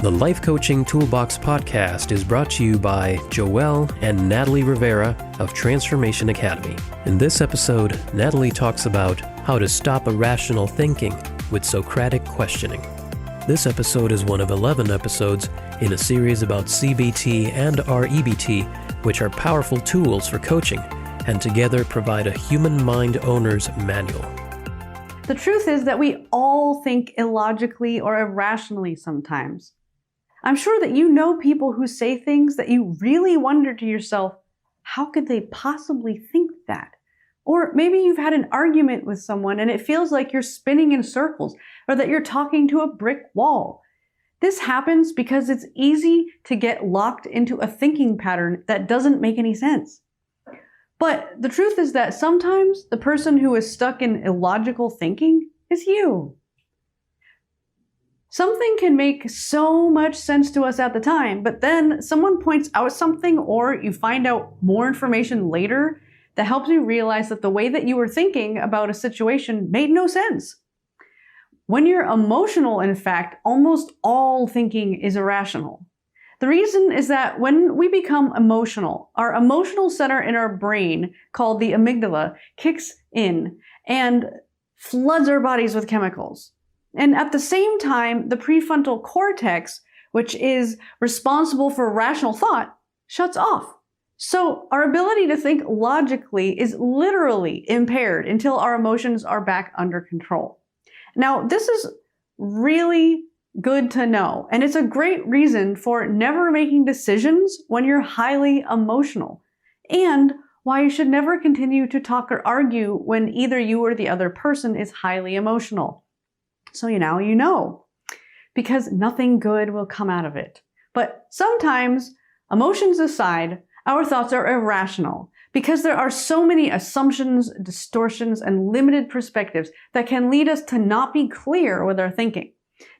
The Life Coaching Toolbox Podcast is brought to you by Joeel and Natalie Rivera of Transformation Academy. In this episode, Natalie talks about how to stop irrational thinking with Socratic questioning. This episode is one of 11 episodes in a series about CBT and REBT, which are powerful tools for coaching, and together provide a human mind owner's manual. The truth is that we all think illogically or irrationally sometimes. I'm sure that you know people who say things that you really wonder to yourself, how could they possibly think that? Or maybe you've had an argument with someone and it feels like you're spinning in circles or that you're talking to a brick wall. This happens because it's easy to get locked into a thinking pattern that doesn't make any sense. But the truth is that sometimes the person who is stuck in illogical thinking is you. Something can make so much sense to us at the time, but then someone points out something or you find out more information later that helps you realize that the way that you were thinking about a situation made no sense. When you're emotional, in fact, almost all thinking is irrational. The reason is that when we become emotional, our emotional center in our brain, called the amygdala, kicks in and floods our bodies with chemicals. And at the same time, the prefrontal cortex, which is responsible for rational thought, shuts off. So our ability to think logically is literally impaired until our emotions are back under control. Now, this is really good to know, and it's a great reason for never making decisions when you're highly emotional, and why you should never continue to talk or argue when either you or the other person is highly emotional. So now you know, because nothing good will come out of it. But sometimes, emotions aside, our thoughts are irrational because there are so many assumptions, distortions, and limited perspectives that can lead us to not be clear with our thinking.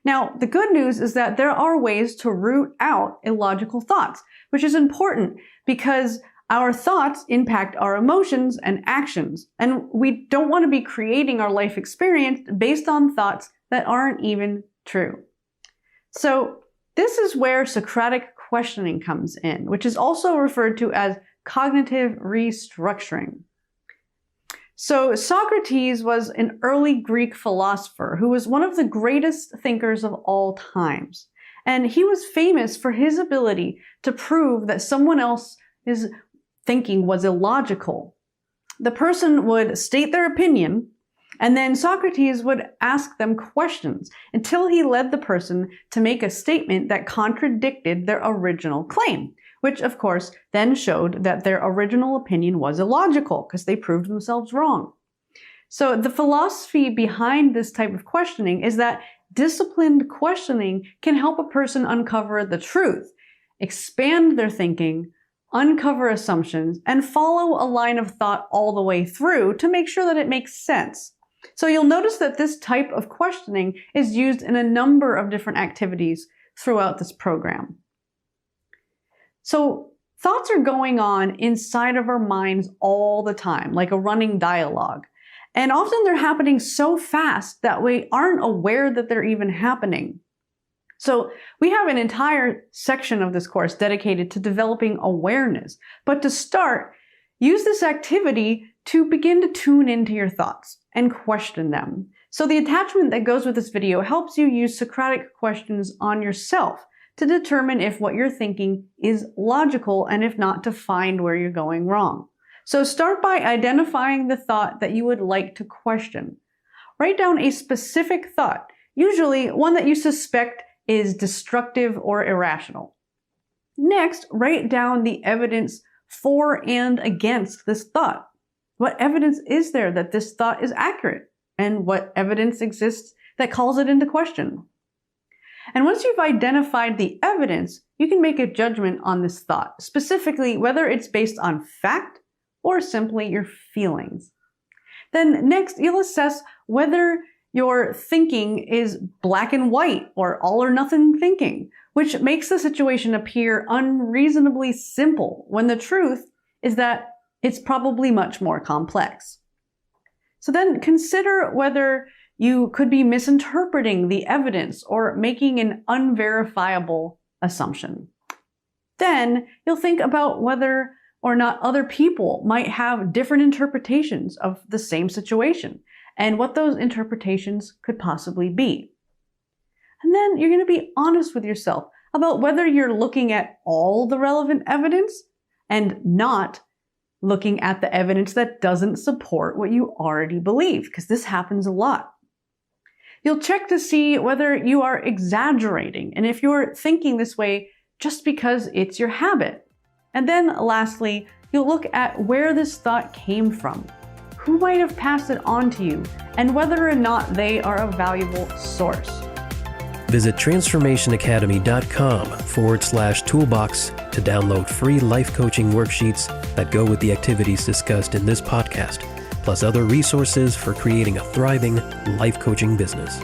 Now, the good news is that there are ways to root out illogical thoughts, which is important because our thoughts impact our emotions and actions, and we don't want to be creating our life experience based on thoughts that aren't even true. So this is where Socratic questioning comes in, which is also referred to as cognitive restructuring. So Socrates was an early Greek philosopher who was one of the greatest thinkers of all times. And he was famous for his ability to prove that someone else's thinking was illogical. The person would state their opinion, and then Socrates would ask them questions until he led the person to make a statement that contradicted their original claim, which of course then showed that their original opinion was illogical because they proved themselves wrong. So the philosophy behind this type of questioning is that disciplined questioning can help a person uncover the truth, expand their thinking, uncover assumptions, and follow a line of thought all the way through to make sure that it makes sense. So you'll notice that this type of questioning is used in a number of different activities throughout this program. So thoughts are going on inside of our minds all the time, like a running dialogue. And often they're happening so fast that we aren't aware that they're even happening. So we have an entire section of this course dedicated to developing awareness. But to start, use this activity to begin to tune into your thoughts and question them. So the attachment that goes with this video helps you use Socratic questions on yourself to determine if what you're thinking is logical, and if not, to find where you're going wrong. So start by identifying the thought that you would like to question. Write down a specific thought, usually one that you suspect is destructive or irrational. Next, write down the evidence for and against this thought. What evidence is there that this thought is accurate? And what evidence exists that calls it into question? And once you've identified the evidence, you can make a judgment on this thought, specifically whether it's based on fact or simply your feelings. Then next, you'll assess whether your thinking is black and white or all or nothing thinking, which makes the situation appear unreasonably simple when the truth is that it's probably much more complex. So then consider whether You could be misinterpreting the evidence or making an unverifiable assumption. Then you'll think about whether or not other people might have different interpretations of the same situation and what those interpretations could possibly be. And then you're going to be honest with yourself about whether you're looking at all the relevant evidence and not looking at the evidence that doesn't support what you already believe, because this happens a lot. You'll check to see whether you are exaggerating and if you're thinking this way just because it's your habit. And then lastly, you'll look at where this thought came from, who might have passed it on to you, and whether or not they are a valuable source. Visit transformationacademy.com/toolbox to download free life coaching worksheets that go with the activities discussed in this podcast, plus other resources for creating a thriving life coaching business.